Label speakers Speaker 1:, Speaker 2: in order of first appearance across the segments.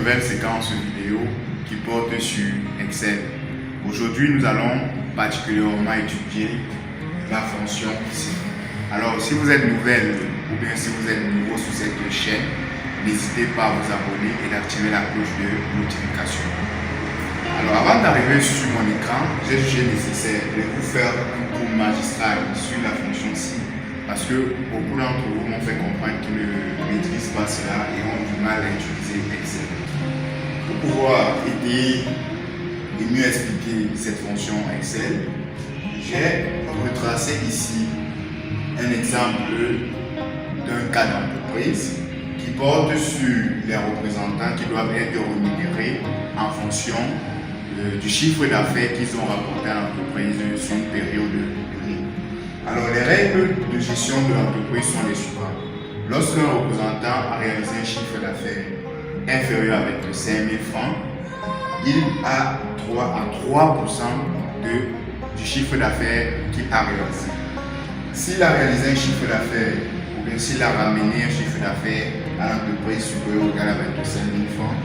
Speaker 1: nouvelle séquence vidéo qui porte sur Excel. Aujourd'hui, nous allons particulièrement étudier la fonction ici. Alors, si vous êtes nouvelle ou bien si vous êtes nouveau sur cette chaîne, n'hésitez pas à vous abonner et d'activer la cloche de notification. Alors, avant d'arriver sur mon écran, j'ai jugé nécessaire de vous faire un cours magistral sur la fonction ci, parce que beaucoup d'entre vous m'ont fait comprendre qu'ils ne maîtrisent pas cela et ont du mal à utiliser Excel. Pour pouvoir aider et mieux expliquer cette fonction Excel, j'ai retracé ici un exemple d'un cas d'entreprise qui porte sur les représentants qui doivent être rémunérés en fonction du chiffre d'affaires qu'ils ont rapporté à l'entreprise sur une période donnée. Alors, les règles de gestion de l'entreprise sont les suivantes. Lorsqu'un représentant a réalisé un chiffre d'affaires inférieur à 5 000 francs, il a droit à 3% du chiffre d'affaires qu'il a réalisé. S'il a réalisé un chiffre d'affaires ou bien s'il a ramené un chiffre d'affaires à l'entreprise supérieur ou égal à 25 000 francs,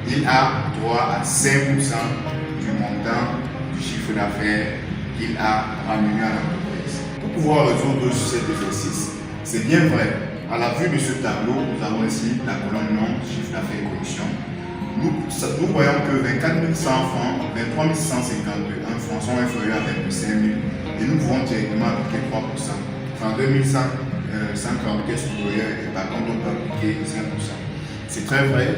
Speaker 1: il a droit à 5% du montant du chiffre d'affaires qu'il a ramené à l'entreprise. Pour pouvoir résoudre cet exercice, c'est bien vrai. À la vue de ce tableau, nous avons ici la colonne nom, chiffre d'affaires et commission. Nous voyons que 24 100 francs, 23 151 francs sont inférieurs à 25 000 et nous pouvons directement appliquer 3%. Enfin, 2144 supérieur et par contre on peut appliquer 5%. C'est très vrai,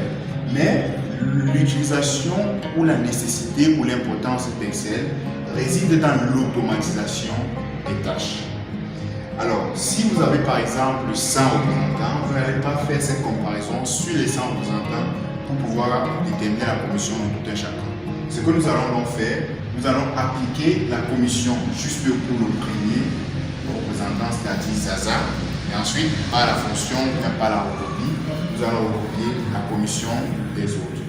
Speaker 1: mais l'utilisation ou la nécessité ou l'importance d'Excel réside dans l'automatisation des tâches. Alors, si vous avez par exemple 100 représentants, vous n'allez pas faire cette comparaison sur les 100 représentants pour pouvoir déterminer la commission de tout un chacun. Ce que nous allons donc faire, nous allons appliquer la commission juste pour le premier représentant, c'est-à-dire Zaza, et ensuite par la fonction, par la recopie, nous allons recopier la commission des autres.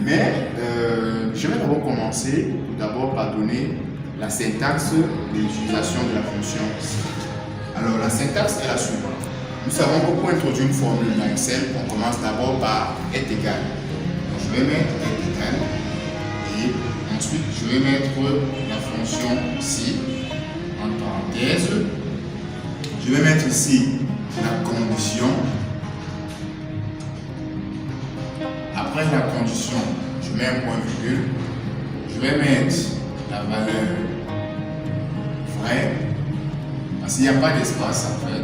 Speaker 1: Mais je vais d'abord commencer par donner la syntaxe de l'utilisation de la fonction ici. Alors la syntaxe est la suivante. Nous savons que pour introduire une formule dans Excel, on commence d'abord par est égal. Donc je vais mettre est égal et ensuite je vais mettre la fonction ci en parenthèse. Je vais mettre ici la condition. Après la condition, je mets un point virgule. Je vais mettre la valeur vraie, parce qu'il n'y a pas d'espace en fait.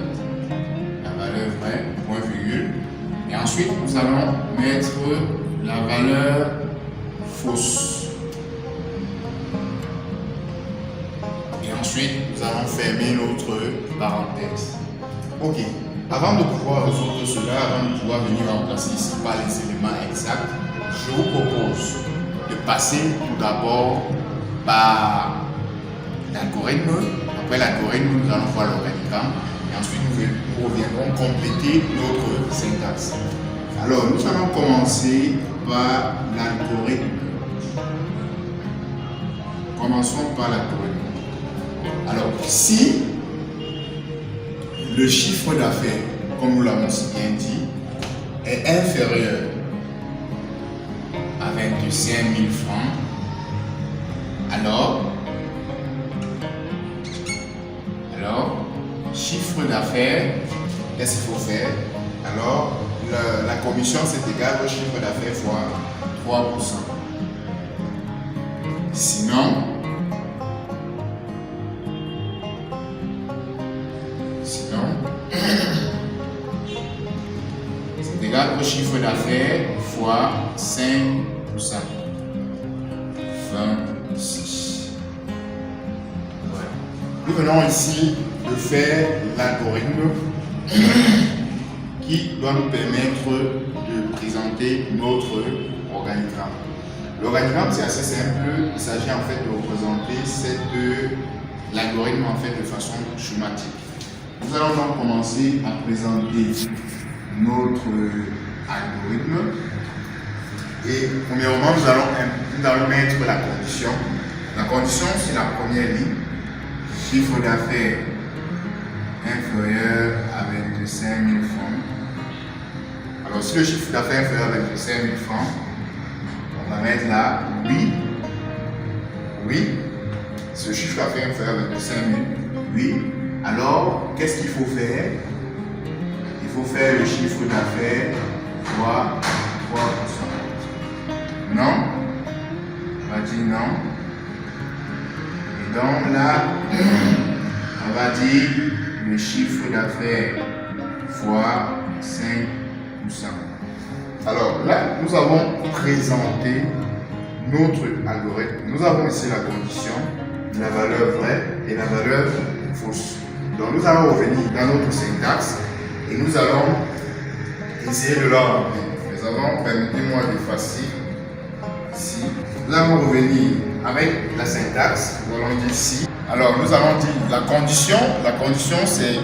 Speaker 1: La valeur vraie, point virgule. Et ensuite, nous allons mettre la valeur fausse. Et ensuite, nous allons fermer notre parenthèse. Ok. Avant de pouvoir résoudre cela, avant de pouvoir venir remplacer ici par les éléments exacts, je vous propose de passer tout d'abord par l'algorithme. Après l'algorithme, nous allons voir l'organigramme et ensuite nous reviendrons compléter notre syntaxe. Alors, nous allons commencer par l'algorithme. Commençons par l'algorithme. Alors, si le chiffre d'affaires, comme nous l'avons si bien dit, est inférieur à 25 000 francs, alors chiffre d'affaires, qu'est-ce qu'il faut faire? Alors, la commission c'est égal au chiffre d'affaires fois 3%. Sinon, c'est égal au chiffre d'affaires fois 5%. 26. Voilà. Nous venons ici de faire l'algorithme qui doit nous permettre de présenter notre organigramme. L'organigramme c'est assez simple, il s'agit en fait de représenter l'algorithme en fait de façon schématique. Nous allons donc commencer à présenter notre algorithme et premièrement nous allons mettre la condition. La condition c'est la première ligne, chiffre d'affaires inférieur à 25 000 francs. Alors si le chiffre d'affaires est inférieur à 25 000 francs, On va mettre là, oui. Oui. Ce chiffre d'affaires inférieur à 25 000. Oui. Alors, qu'est-ce qu'il faut faire? Il faut faire le chiffre d'affaires fois 3%. Non? On va dire non. Et donc là, on va dire le chiffre d'affaires fois 5%. Alors là, nous avons présenté notre algorithme. Nous avons ici la condition, la valeur vraie et la valeur fausse. Donc nous allons revenir dans notre syntaxe et nous allons essayer de la remplir. Nous allons, permettez-moi d'effacer ici. Nous allons revenir avec la syntaxe. Nous allons dire si. Alors nous allons dire la condition c'est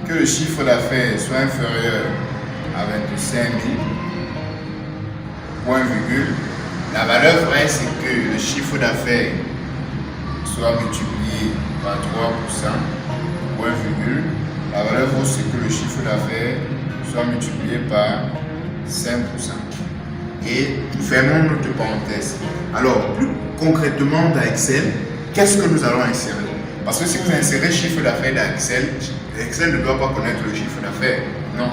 Speaker 1: que le chiffre d'affaires soit inférieur à 25 000, point virgule. La valeur vraie, c'est que le chiffre d'affaires soit multiplié par 3%, point virgule. La valeur fausse, c'est que le chiffre d'affaires soit multiplié par 5%. Et nous fermons notre parenthèse. Alors, plus concrètement dans Excel, qu'est-ce que nous allons insérer? Parce que si vous insérez chiffre d'affaires dans Excel, Excel ne doit pas connaître le chiffre d'affaires. Non.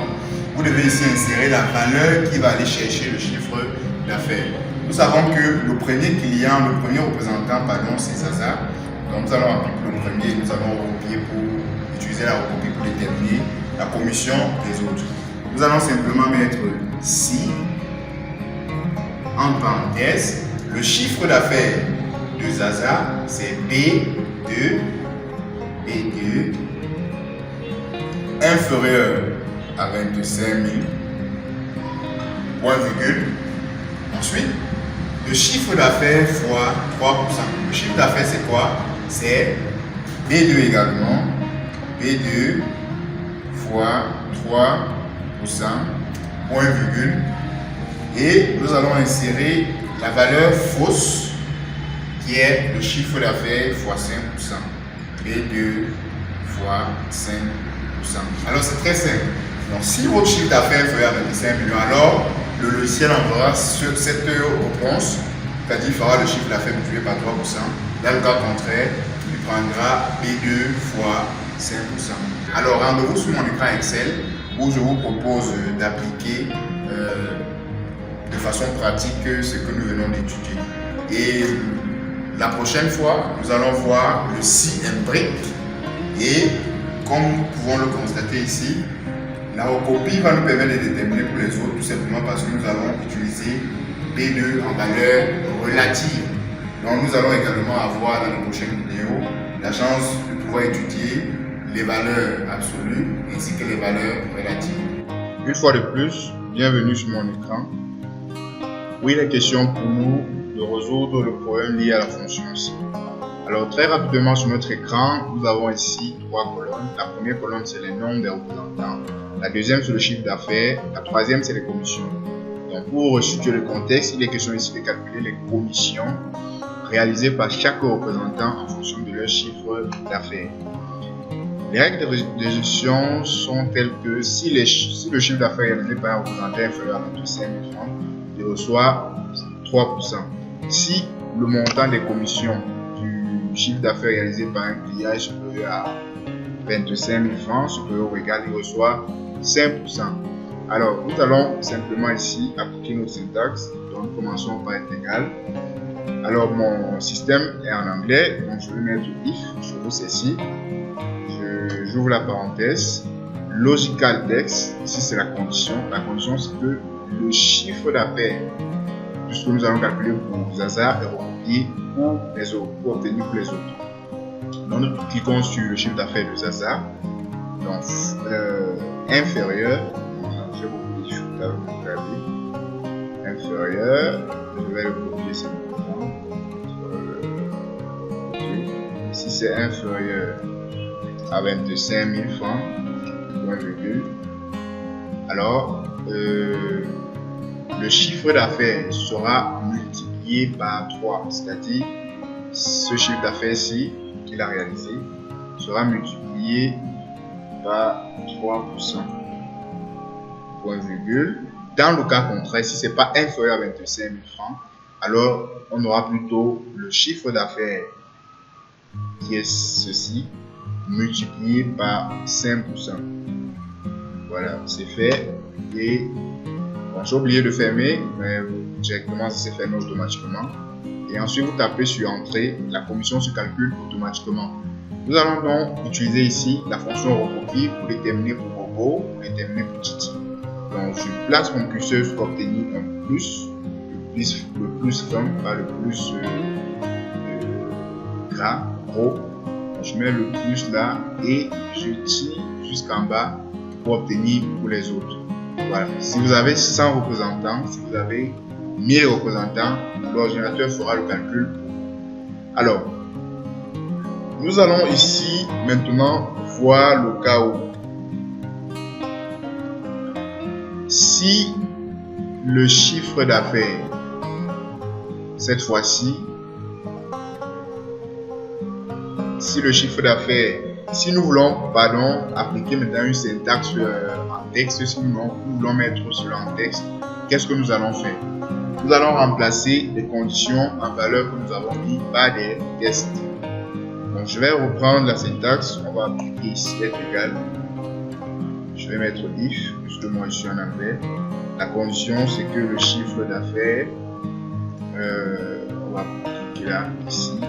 Speaker 1: Vous devez ici insérer la valeur qui va aller chercher le chiffre d'affaires. Nous savons que le premier client, le premier représentant, pardon, c'est Zaza. Donc nous allons appliquer le premier, nous allons recopier pour utiliser la recopie pour déterminer la commission des autres. Nous allons simplement mettre si, en parenthèse, le chiffre d'affaires de Zaza, c'est B2 inférieur à 25 000, point virgule. Ensuite, le chiffre d'affaires fois 3%. Le chiffre d'affaires, c'est quoi? C'est B2 également. B2 fois 3%, point virgule. Et nous allons insérer la valeur fausse qui est le chiffre d'affaires fois 5%. B2 fois 5%. Alors c'est très simple. Donc si votre chiffre d'affaires est à 25 millions, alors le logiciel enverra sur cette réponse, c'est-à-dire il fera le chiffre d'affaires multiplié par 3%. Dans le cas contraire, il prendra B2 fois 5%. Alors rendez-vous sur mon écran Excel où je vous propose d'appliquer de façon pratique ce que nous venons d'étudier. Et la prochaine fois, nous allons voir le si brick. Et comme nous pouvons le constater ici, la recopie va nous permettre de déterminer pour les autres, tout simplement parce que nous allons utiliser B2 en valeur relative. Donc nous allons également avoir dans la prochaine vidéo la chance de pouvoir étudier les valeurs absolues ainsi que les valeurs relatives. Une fois de plus, bienvenue sur mon écran. Oui, la question pour nous de résoudre le problème lié à la fonction si. Alors très rapidement sur notre écran, nous avons ici trois colonnes. La première colonne c'est les noms des représentants. La deuxième c'est le chiffre d'affaires. La troisième c'est les commissions. Donc pour resituer le contexte, il est question ici de calculer les commissions réalisées par chaque représentant en fonction de leur chiffre d'affaires. Les règles de gestion sont telles que si le chiffre d'affaires réalisé par un représentant est inférieur à 25 000 francs, il reçoit 3%. Si le montant des commissions du chiffre d'affaires réalisé par un client est supérieur à 25 000 francs, supérieur ou égal, il reçoit 5%. Alors, nous allons simplement ici appliquer notre syntaxe. Donc, nous commençons par être égal. Alors, mon système est en anglais, donc je vais mettre if, je vous ceci. J'ouvre la parenthèse. Logical text, ici c'est la condition. La condition, c'est que le chiffre d'affaires, puisque nous allons calculer pour Zaza, est recopié pour les autres, pour obtenir pour les autres. Donc, nous cliquons sur le chiffre d'affaires de Zaza. Donc, inférieur, j'ai beaucoup de chiffres d'affaires, inférieur, je vais le copier simplement. Si c'est inférieur à 25 000 francs, point virgule, alors le chiffre d'affaires sera multiplié par 3, c'est-à-dire ce chiffre d'affaires-ci qu'il a réalisé sera multiplié par 3%, point virgule. Dans le cas contraire, si ce n'est pas inférieur à 25 000 francs, alors on aura plutôt le chiffre d'affaires qui est ceci, multiplié par 5%. Voilà, c'est fait. Et bon, j'ai oublié de fermer, mais directement ça s'est fermé automatiquement. Et ensuite vous tapez sur entrée, la commission se calcule automatiquement. Nous allons donc utiliser ici la fonction RoboKey pour déterminer pour Robo, pour déterminer pour Titi. Donc je place mon curseur pour obtenir un plus, le plus fin, pas le plus gras, gros. Je mets le plus là et je tire jusqu'en bas pour obtenir pour les autres. Voilà. Si vous avez 100 représentants, si vous avez 1000 représentants, l'ordinateur fera le calcul. Alors, nous allons ici maintenant voir le cas où si le chiffre d'affaires, cette fois-ci, si nous voulons, appliquer maintenant une syntaxe en texte, si nous voulons mettre cela en texte, qu'est-ce que nous allons faire? Nous allons remplacer les conditions en valeur que nous avons mis par des tests. Donc, je vais reprendre la syntaxe. On va appliquer ici être égal. Je vais mettre if, puisque moi je suis en anglais. La condition, c'est que le chiffre d'affaires, on va appliquer là, ici,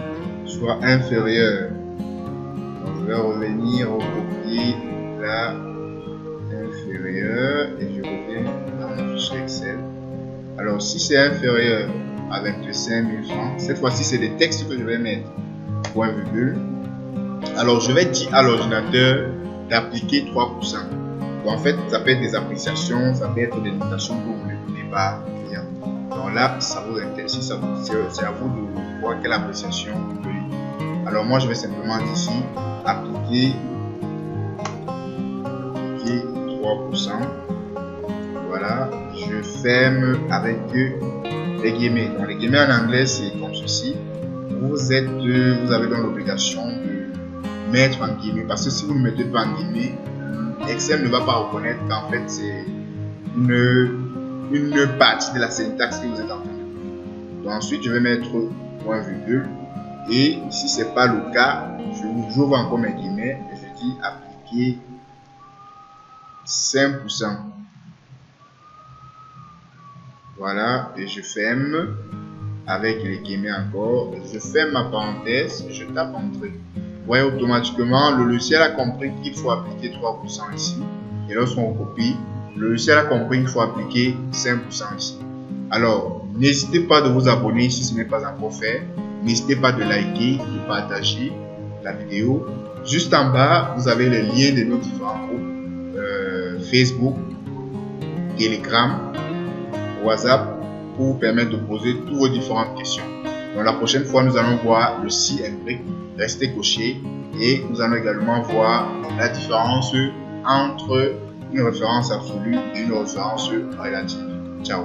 Speaker 1: soit inférieur. Donc, je vais revenir au copier là, inférieur, et je reviens dans mon fichier Excel. Alors, si c'est inférieur à 25 000 francs, cette fois-ci, c'est des textes que je vais mettre. Point virgule. Alors, je vais dire à l'ordinateur d'appliquer 3%. Donc, en fait, ça peut être des appréciations, ça peut être des notations que vous ne connaissez pas bien. Donc là, ça vous intéresse, c'est à vous de voir quelle appréciation vous voulez. Alors, moi, je vais simplement ici appliquer 3%. Voilà, je ferme avec les guillemets. Donc, les guillemets en anglais, c'est comme ceci. Vous avez donc l'obligation de mettre en guillemets, parce que si vous ne mettez pas en guillemets, Excel ne va pas reconnaître qu'en fait c'est une partie de la syntaxe que vous êtes en train de faire. Donc ensuite je vais mettre point virgule, et si ce n'est pas le cas, j'ouvre encore mes guillemets et je dis appliquer 5%. Voilà, et je ferme avec les guillemets encore, je ferme ma parenthèse, je tape entrée. Vous voyez, automatiquement, le logiciel a compris qu'il faut appliquer 3% ici. Et lorsqu'on copie, le logiciel a compris qu'il faut appliquer 5% ici. Alors, n'hésitez pas de vous abonner si ce n'est pas encore fait. N'hésitez pas de liker, de partager la vidéo. Juste en bas, vous avez les liens de nos différents groupes. Facebook, Telegram, WhatsApp, pour vous permettre de poser toutes vos différentes questions. Donc, la prochaine fois, nous allons voir le si imbrique. Restez coché et nous allons également voir la différence entre une référence absolue et une référence relative. Ciao.